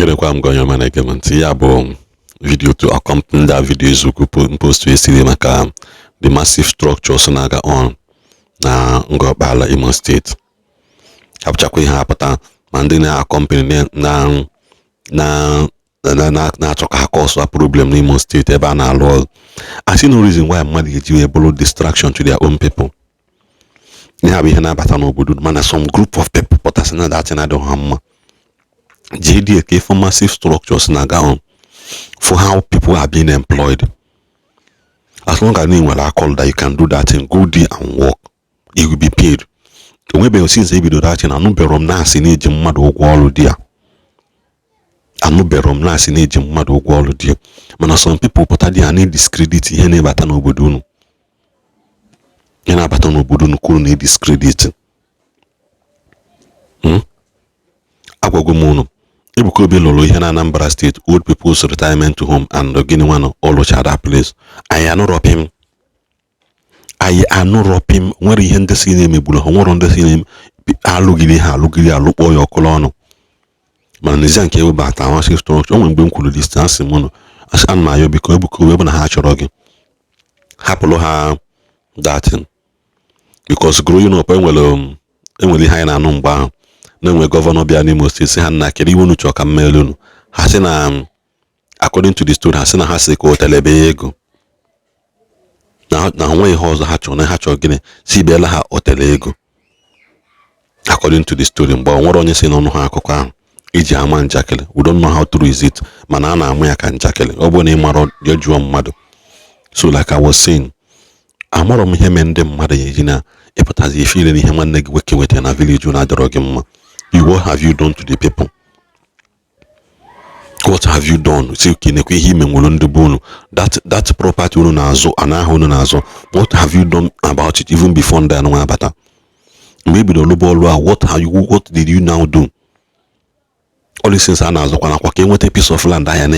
I'm going to make a video to accompany that video is post to yesterday maka the massive structure Saga on na Ngor-Okpala Imo State. Kapchakwa ihe apụta ma ndị na-accompany na-achọka ha cause problem n'Imo State ebe a na-alụ ọrụ. I see no reason why mmadụ ga-eji wee bụrụ distraction to their own people. Ihe bụ ihe na-abata n'obodo mana some group of people pụtasị na that na adịghị ha mma. JD for massive structures Saga on for how people are being employed. As long as you will call that you can do that and go there and work, you will be paid. Maybe since they do that, and I know Berom Nas in age mad or wall dear. I know Berom Nas in age mad or wall dear. But some people put a dear need discredit here, but no budun. Yana batano budun could need discredit. Agwagomono. Ibukobi Lolo here in Anambra State, old people's retirement to home and Guinea one all which other place. I am not rob him. I am not rob him. Where he had the scene, me bull, on the scene, Alugili, look all your colono. Manizan came back. I was his talk. Only being cool distance mono. As an my Buko, even a hatch or rogging. Hapolo ha that because growing up, Emily high and number. No governor be animals say na kedi wonu choka melunu hasina according to the story hasina hase ko telebe ego na nwe hozo ha cho gine si bela ha otele ego according to the story mgbe onwere onye si n'ọnụ ha akụkọ ahụ iji ama njakịrị. We don't know how true is it mana na amụ ya ka njakịrị ọ bụ na ịmara ya jụọ mmadụ. So like I was saying, amara m ihe me ndị mmadụ eji na ịpụtazi ife ile n'ihe nwanne gị nwoke weta na village na adọrọ gị mma. What have you done to the people? What have you done? See, that property what have you done about it even before that? Maybe the lobo what did you now do? All these things are now what a piece of land I am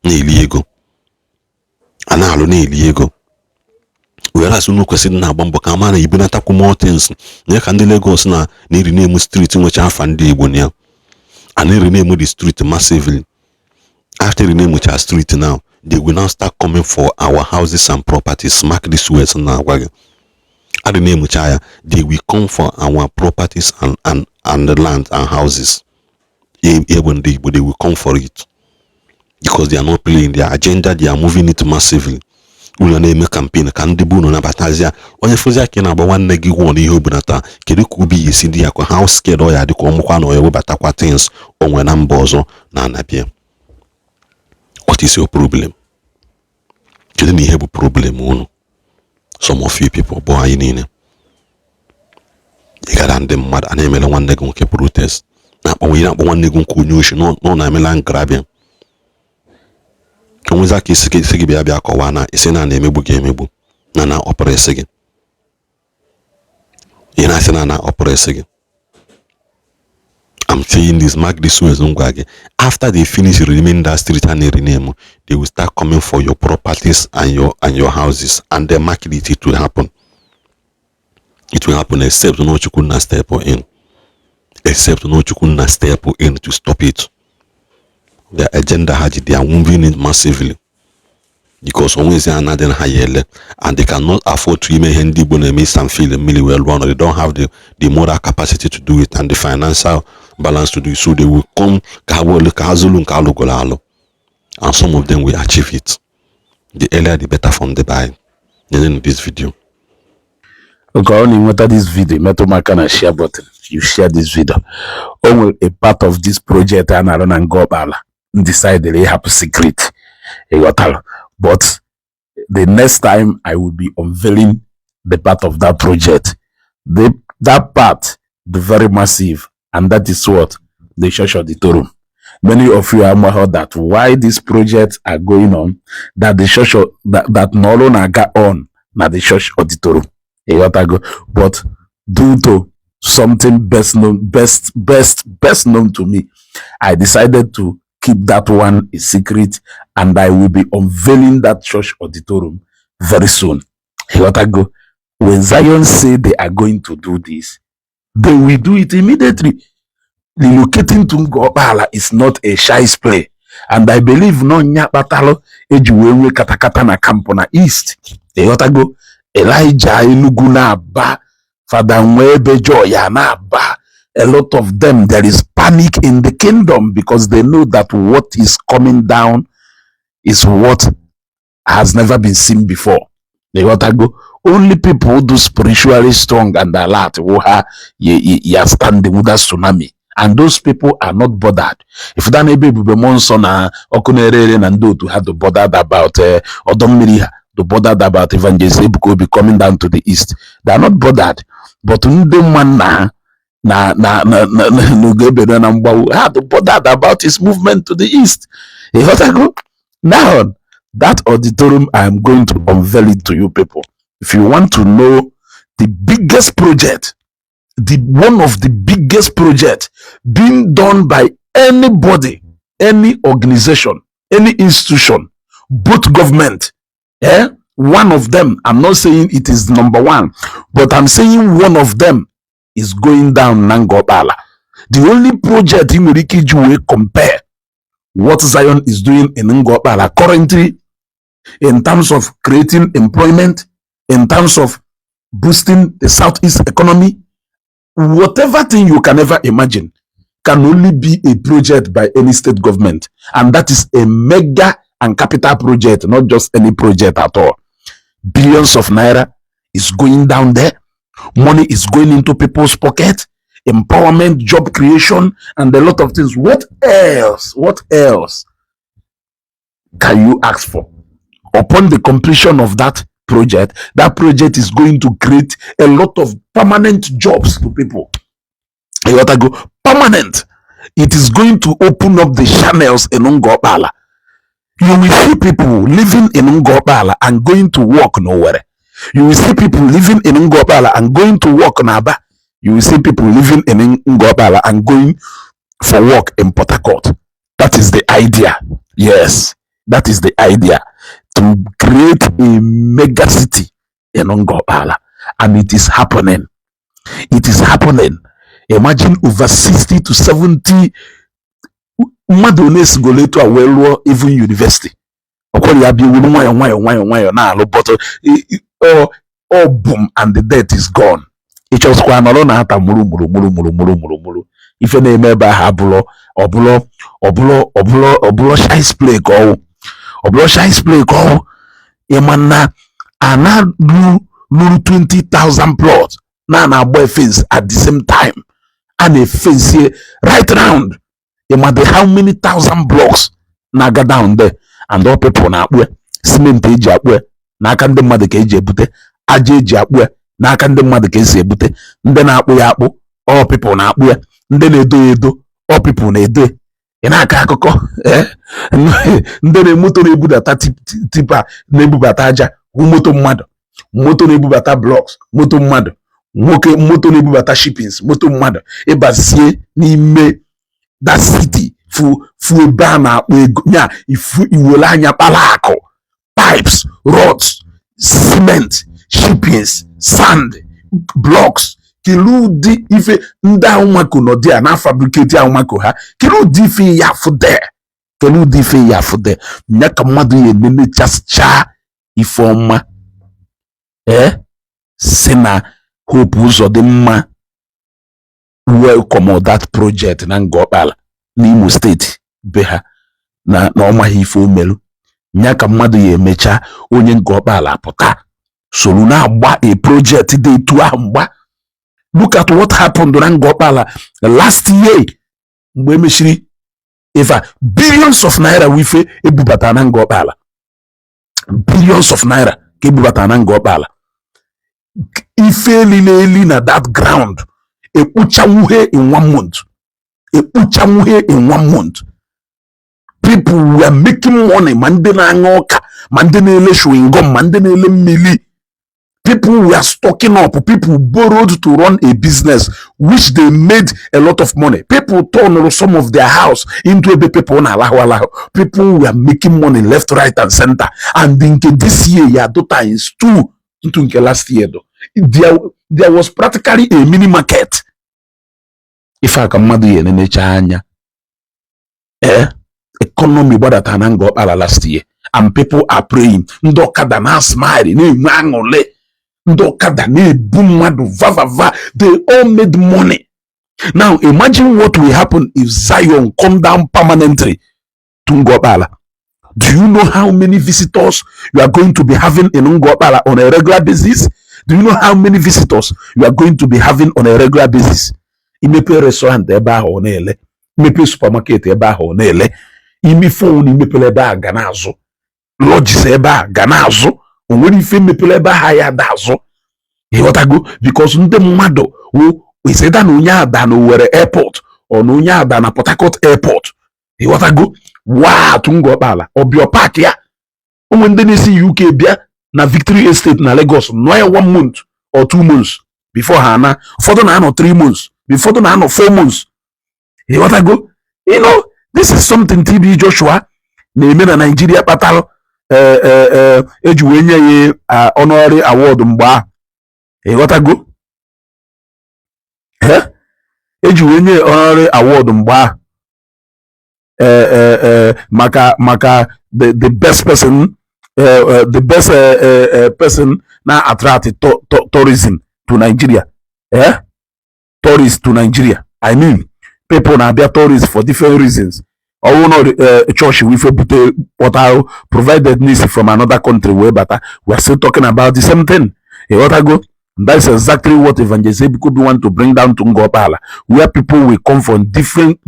illegal. Illegal. Whereas no question na bombo kamana ibunata ku more things ne can the Lagos na ni rename street in which half and Ndigbo nia and rename the street massively. After rename which are street now, they will now start coming for our houses and properties. Smack this way now. At the name which they will come for our properties and the land and houses. Even they will come for it because they are not playing their agenda. They are moving it massively. Ulo na-eme campaign ka ndị bụ na batazia onye fozi aka na agba nwanne gị gwọ ihe obunata kedu ka ubi esi dị ya kwa how scared ọ ya dị ka ọmụkwa na onye webatakwa things onwe na mba ọzọ na anabịa. What is your problem? Kedu na ihe bụ problem unu? Some of you people bụ anyị niile ị gara ndị mmadụ a na-emele nwanne gị nwoke protest na-akpọ nwanne gị nke onye oshi nọ na-emela ngrabịa. Onweza ka isi gị bịa kọwaa na isi na emegbu gị emegbu na oppress gị. Ị na-asị na oppress gị. I'm saying this, mark this way ngwa gị. After they finish renaming that street and rename, they will start coming for your properties and your houses, and the market it will happen. It will happen except no you couldn't step in. Except no you couldn't step in to stop it. Their agenda they are moving it massively because always they are not higher and they cannot afford to even Ndigbo and make some feel really well run, or they don't have the moral capacity to do it and the financial balance to do it. So they will come and some of them will achieve it. The earlier the better from the buy. In this video. Okay, only what this video, Metomaka share button. You share this video. Only a part of this project and I run and Ngor-Okpala. Decide they have a secret. But the next time I will be unveiling the part of that project. That part, the very massive, and that is what the church auditorium. Many of you have heard that why these projects are going on, that the church that no longer got on now the church auditorium. But due to something best known to me, I decided to keep that one a secret, and I will be unveiling that church auditorium very soon. When Zion say they are going to do this, they will do it immediately. relocating to Ngor-Okpala is not a shy's play. And I believe no nya batalo ejuwe katakata na camp na east. Go Elijah Enugu na ba Father Nwebe Joya na ba. A lot of them, there is panic in the kingdom because they know that what is coming down is what has never been seen before. They got to go. Only people who do spiritually strong and alert who are standing with that tsunami. And those people are not bothered. If that maybe be monson okunere and do to have to bothered about Odomiri, to bothered about Evangelist Ebuko be coming down to the east. They are not bothered. But man had to bothered about his movement to the east. Now, that auditorium, I am going to unveil it to you people. If you want to know the biggest project, one of the biggest projects being done by anybody, any organization, any institution, both government, one of them, I'm not saying it is number one, but I'm saying one of them is going down Ngor-Okpala. The only project in Urikiju will compare what Zion is doing in Ngor-Okpala currently in terms of creating employment, in terms of boosting the Southeast economy, whatever thing you can ever imagine can only be a project by any state government. And that is a mega and capital project, not just any project at all. Billions of naira is going down there. Money is going into people's pocket. Empowerment, job creation, and a lot of things. What else? What else can you ask for? Upon the completion of that project is going to create a lot of permanent jobs to people. You gotta go permanent. It is going to open up the channels in Ngor-Okpala. You will see people living in Ngor-Okpala and going to work nowhere. You will see people living in Ngor-Okpala and going to work in Aba. You will see people living in Ngor-Okpala and going for work in Port Harcourt. That is the idea. Yes, that is the idea. To create a mega city in Ngor-Okpala. And it is happening. It is happening. Imagine over 60 to 70 Madones go later well even university. But boom, and the debt is gone. It was quite alone at a muru. If you name ever habulo, obulo shice play go. Shice play go. Yamana ana do 20,000 plots. Na boy fence at the same time. And a fence here right round. Yamade how many thousand blocks na go down there. And all people na we cement eji akwe na aka ndị mmadụ ka eji ebute aja eji akwe na aka ndị mmadụ ka esi ebute ndị na-akpụ ya akpụ all people na-akpụ ya ndị na-edo ya edo all people na-edo ị na-aka akụkọ ndị na-moto na-ebudata tipa na-ebubata aja moto mmadụ moto na-ebubata blocks moto mmadụ nwoke moto na-ebubata shippings moto mmadụ ịbazie n'ime that city fu ebe a na-akpọ ego nya ifu iwele anya kpala akụ pipes, rods, cement, shippings, sand, blocks. Kilu di ife nda umako no dia na fabricate umako ha. Kilu di ife ya fude. Kilu di ife ya fude. Nyaka madu ye nene cha ifoma. Sina hope uzo de mma welcome that project na Ngor-Okpala n'Imo State beha na ọmaghị ife omelu. Nyaka mmadụ ya emecha onye Ngor-Okpala apụta solu na agba a project dị etu ahụ mgba. Look at what happened na Ngor-Okpala last year mgbe emechiri eva billions of naira wife ebubata na Ngor-Okpala, billions of naira ka ebubata na Ngor-Okpala. Ife eli na that ground ekpuchanwuhe in 1 month, ekpuchanwuhe in 1 month. People were making money. Mandela ngoka, mandela ele showing gum, mandela ele mili. People were stocking up. People borrowed to run a business, which they made a lot of money. People turned some of their house into a people na lahu. People were making money left, right, and center. And in this year, ya times 2 into last year, though. There was practically a mini market. ife aka mmadụ ya enenecha anya economy gbadata na Ngor-Okpala last year and people are praying. Ndị ọkada na smile na-enwe aṅụrị, ndị ọkada na-ebu mmadụ vavava, they all made money. Now imagine what will happen if Zion come down permanently to Ngor-Okpala. Do you know how many visitors you are going to be having in Ngor-Okpala on a regular basis? Do you know how many visitors you are going to be having on a regular basis? Imepe restaurant ebe ahụ na-ele, imepe supermarket ebe ahụ na-ele, ime phone imepele ebe ahụ ga na-azụ, lodges ebe ahụ ga na-azụ, o nwere ife imepele ebe ahụ ya da azụ. Ịghọtago? Because ndị mmadụ is either na onye ada na Owerri airport or na onye ada na Port Harcourt airport. Ịghọtago? Waa to Ngor-Okpala ọbịa park ya. Ụmụ ndị na-esi UK bịa na Victory Estate na Lagos nọ ya 1 month or 2 months before ha na, ụfọdụ na-anọ 3 months, ụfọdụ na-anọ 4 months. Ịghọtago? You know, this is something TB Joshua na-eme na Nigeria kpatalụ eji wee nye ya honorary award mgbe ahụ. Ịghọtago? Eji wee nye honorary award mgbe ahụ maka the best person, the best person na attract tourism to Nigeria. Tourists to Nigeria. I mean, people na abia tourists for different reasons. Or not church we put what I provided needs from another country way, but we are still talking about the same thing. That's exactly what Evangelist could want to bring down to Ngor-Okpala, where people will come from different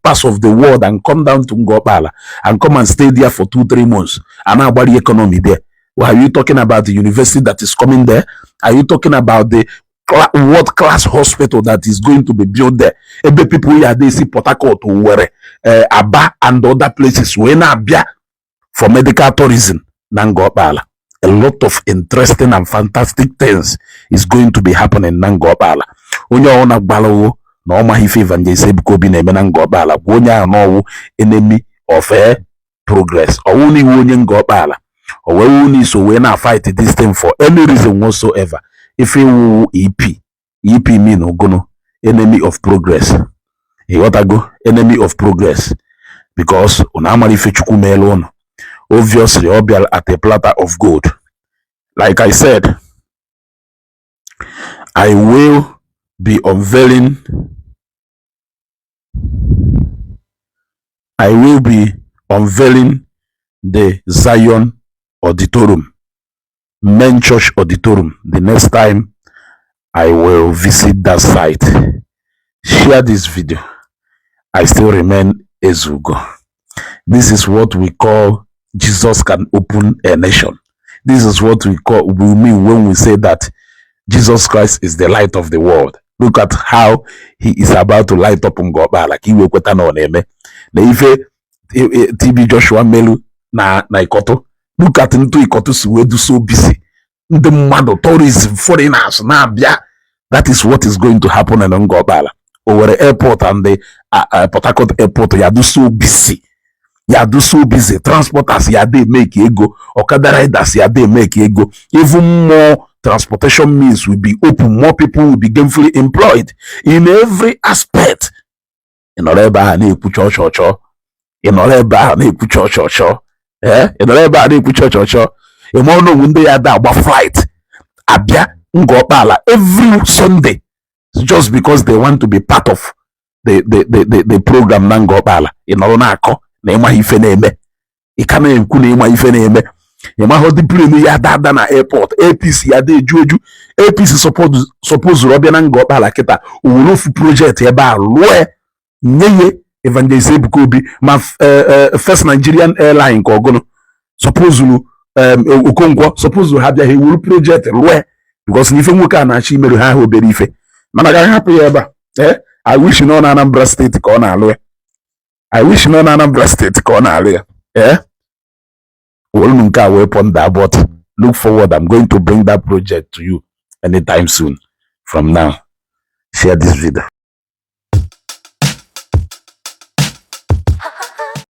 parts of the world and come down to Ngor-Okpala and come and stay there for 2-3 months. And how about the economy there? Well, are you talking about the university that is coming there? Are you talking about the world-class hospital that is going to be built there? Every people here, they see Port Harcourt, Owerri, Aba, and other places where na bia for medical tourism. Ngor-Okpala. A lot of interesting and fantastic things is going to be happening in Ngor-Okpala. Onye ona gbalawo na ọma hife Evangelist Ebuka na-eme na Ngor-Okpala bụ onye ahụ n'ọwụ enemy of progress. Ọwụ ni onye Ngor-Okpala. Owewu ni so we na fight this thing for any reason whatsoever. If you EP mean ogono enemy of progress. Ịghọtago? Enemy of progress. Because una amara ife Chukwu meelu unu. Obviously, Obial at a platter of gold. Like I said, I will be unveiling. I will be unveiling the Zion Auditorium, Main Church Auditorium, the next time I will visit that site. Share this video. I still remain Ezugo. This is what we call Jesus can open a nation. This is what we mean when we say that Jesus Christ is the light of the world. Look at how he is about to light up Ngor-Okpala. Like he will put on eme. Na ife TB Joshua Melu na Ikoto. Look at into Ikoto we do so busy. The mmadụ tourists, foreigners na abia. That is what is going to happen in Ngor-Okpala. Over airport and the Port Harcourt airport, you do so busy. You do so busy. Transporters, you they make ego. Okada riders, you they make ego. Even more transportation means will be open. More people will be gainfully employed in every aspect. In Oreba, ne kucho chocho. In Oreba, ne kucho chocho. In Oreba, ne kucho chocho. You know when they are that flight. Abia Ngor-Okpala every Sunday, just because they want to be part of the program na Ngor-Okpala. In Oronako. Na ịma ife na-eme ịkana ekwu na ịma ife na-eme ịma ho di plane ya dada na airport APC ya dị eju APC suppose ọbịa na Ngor-Okpala kịta owurofu project ebe a lụọ nyeye Evangelist Ebuka ma First Nigerian Airline ka ọgụnụ suppose Okonkwo suppose ha bịa ha ewuru project lụọ because n'ife nwoke a na-achị imerụ ha ahụ obere ife mana ga hapụ ya ebe a I wish no na Anambra State ka ọ na-alụ. I wish no Anambra State corner. But look forward. I'm going to bring that project to you anytime soon. From now, share this video.